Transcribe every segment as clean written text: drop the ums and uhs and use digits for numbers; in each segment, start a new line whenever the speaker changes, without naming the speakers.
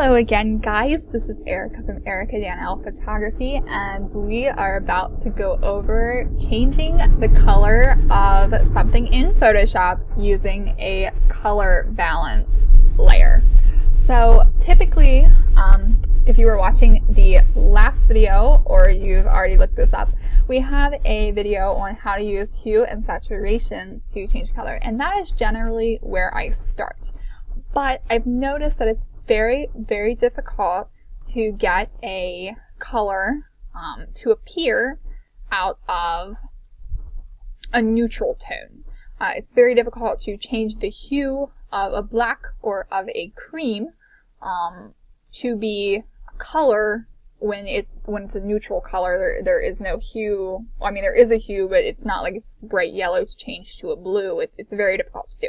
Hello again, guys. This is Erica from Erica Danile Photography, and we are about to go over changing the color of something in Photoshop using a color balance layer. So typically, if you were watching the last video or you've already looked this up, we have a video on how to use hue and saturation to change color, and that is generally where I start. But I've noticed that it's very, very difficult to get a color to appear out of a neutral tone. It's very difficult to change the hue of a black or of a cream to be a color when it's a neutral color. There is no hue. Well, I mean, there is a hue, but it's not like it's bright yellow to change to a blue. It's very difficult to do.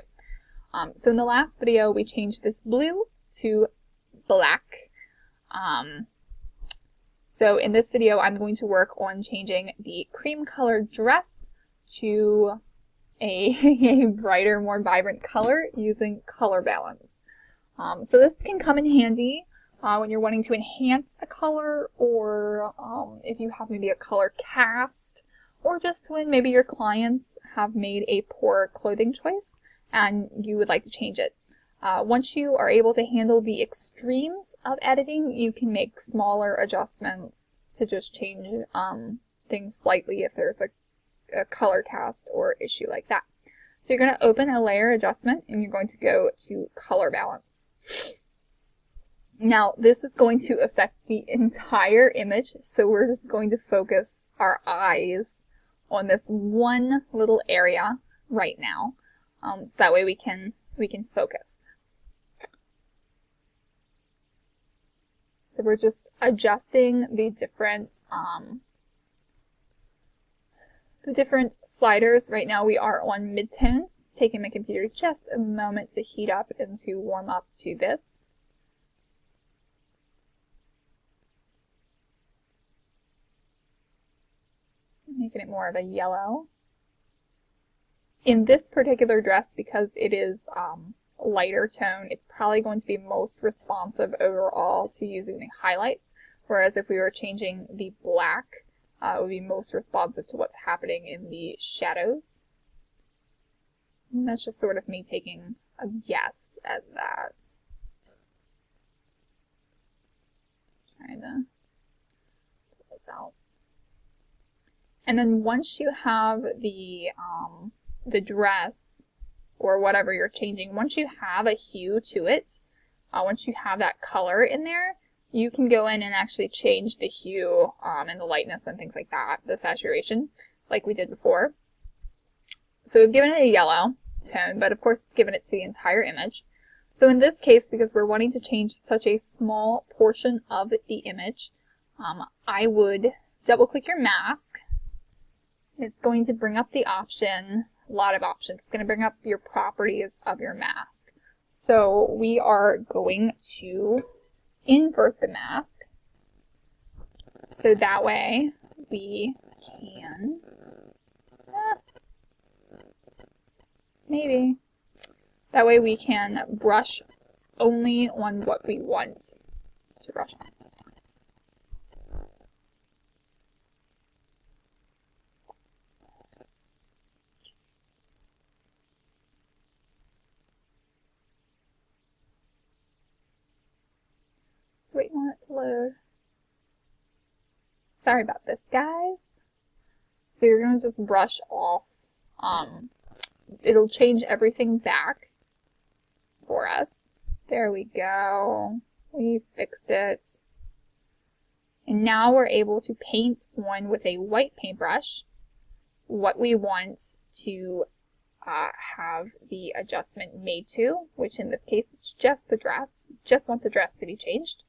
So in the last video, we changed this blue to black. So in this video, I'm going to work on changing the cream colored dress to a brighter, more vibrant color using color balance. So this can come in handy when you're wanting to enhance a color, or if you have maybe a color cast, or just when maybe your clients have made a poor clothing choice and you would like to change it. Once you are able to handle the extremes of editing, you can make smaller adjustments to just change things slightly if there's a color cast or issue like that. So you're going to open a layer adjustment and you're going to go to color balance. Now this is going to affect the entire image, so we're just going to focus our eyes on this one little area right now, so that way we can focus. So we're just adjusting the different sliders. Right now we are on midtones. It's taking my computer just a moment to heat up and to warm up to this. Making it more of a yellow. In this particular dress, because it is lighter tone, it's probably going to be most responsive overall to using the highlights, whereas if we were changing the black, it would be most responsive to what's happening in the shadows. And that's just sort of me taking a guess at that. Trying to put this out. And then once you have the dress or whatever you're changing, once you have a hue to it, once you have that color in there, you can go in and actually change the hue and the lightness and things like that, the saturation, like we did before. So we've given it a yellow tone, but of course it's given it to the entire image. So in this case, because we're wanting to change such a small portion of the image, I would double click your mask. It's going to bring up the option, a lot of options. It's going to bring up your properties of your mask. So we are going to invert the mask. So that way we can, that way we can brush only on what we want to brush on. Just waiting on it to load. Sorry about this, guys. So you're going to just brush off. It'll change everything back for us. There we go. We fixed it. And now we're able to paint on with a white paintbrush what we want to have the adjustment made to, which in this case it's just the dress. We just want the dress to be changed.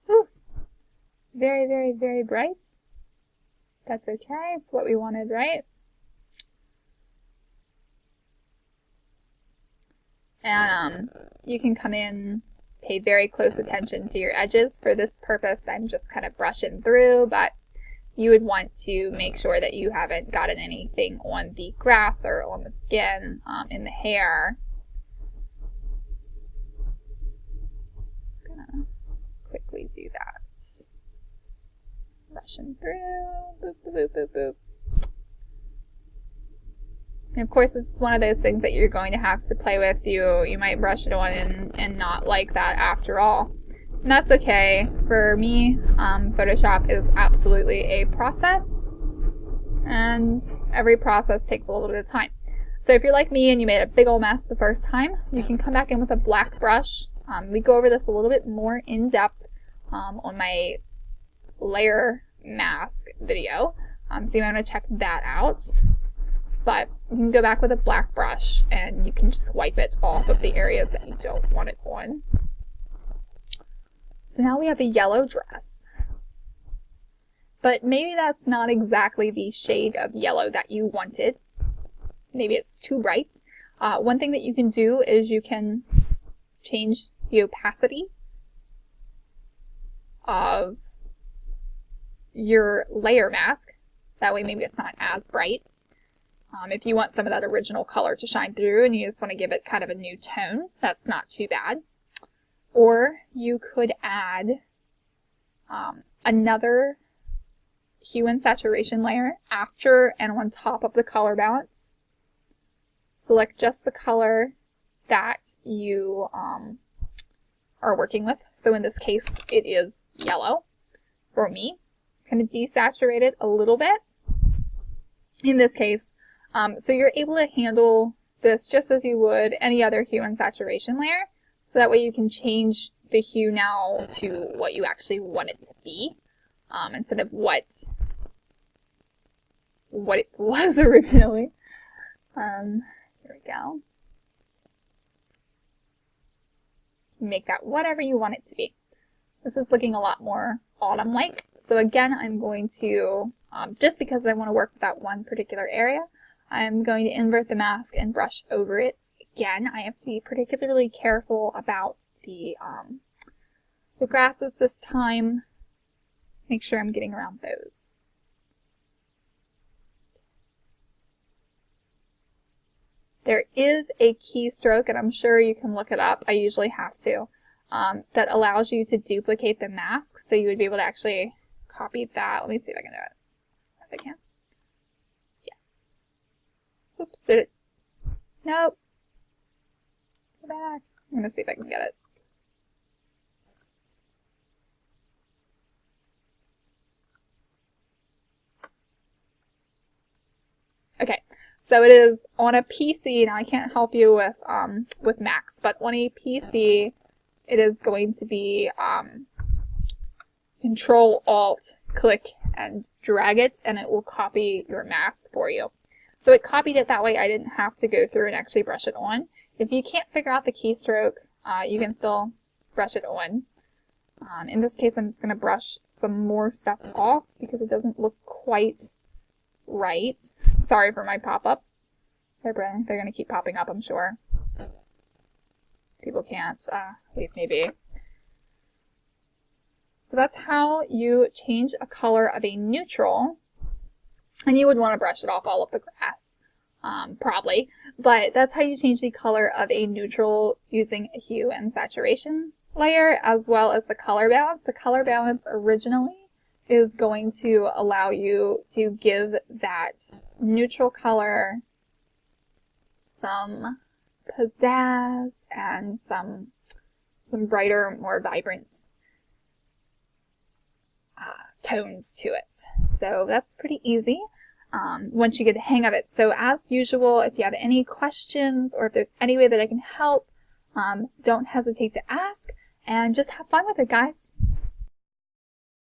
Whew. Very, very, very bright. That's okay. It's what we wanted, right? And you can come in, pay very close attention to your edges. For this purpose, I'm just kind of brushing through, but you would want to make sure that you haven't gotten anything on the grass or on the skin, in the hair. do that. Brushing through, boop, boop, boop, boop, boop. And of course, this is one of those things that you're going to have to play with. You might brush it on and not like that after all. And that's okay. For me, Photoshop is absolutely a process. And every process takes a little bit of time. So if you're like me and you made a big old mess the first time, you can come back in with a black brush. We go over this a little bit more in depth on my layer mask video. So you might want to check that out. But you can go back with a black brush and you can just wipe it off of the areas that you don't want it on. So now we have a yellow dress. But maybe that's not exactly the shade of yellow that you wanted. Maybe it's too bright. One thing that you can do is you can change the opacity of your layer mask. That way maybe it's not as bright. If you want some of that original color to shine through and you just want to give it kind of a new tone, that's not too bad. Or you could add another hue and saturation layer after and on top of the color balance. Select just the color that you are working with. So in this case, it is yellow for me. Kind of desaturate it a little bit in this case. So you're able to handle this just as you would any other hue and saturation layer. So that way you can change the hue now to what you actually want it to be, instead of what it was originally. Here we go. Make that whatever you want it to be. This is looking a lot more autumn-like. So again, I'm going to, just because I want to work with that one particular area, I'm going to invert the mask and brush over it. Again, I have to be particularly careful about the grasses this time. Make sure I'm getting around those. There is a keystroke, and I'm sure you can look it up. I usually have to. That allows you to duplicate the mask, so you would be able to actually copy that. Let me see if I can do it. If I can. Yes. Oops, did it? Nope. Go back. I'm going to see if I can get it. Okay, so it is on a PC. Now I can't help you with Macs, but on a PC, it is going to be Control Alt click and drag it, and it will copy your mask for you. So it copied it that way. I didn't have to go through and actually brush it on. If you can't figure out the keystroke, you can still brush it on. In this case, I'm just going to brush some more stuff off because it doesn't look quite right. Sorry for my pop-ups. They're going to keep popping up, I'm sure. People can't leave me be. So that's how you change a color of a neutral. And you would want to brush it off all of the grass, probably. But that's how you change the color of a neutral using a hue and saturation layer, as well as the color balance. The color balance originally is going to allow you to give that neutral color some pizzazz and some brighter, more vibrant tones to it. So that's pretty easy once you get the hang of it. So as usual, if you have any questions or if there's any way that I can help, don't hesitate to ask and just have fun with it, guys.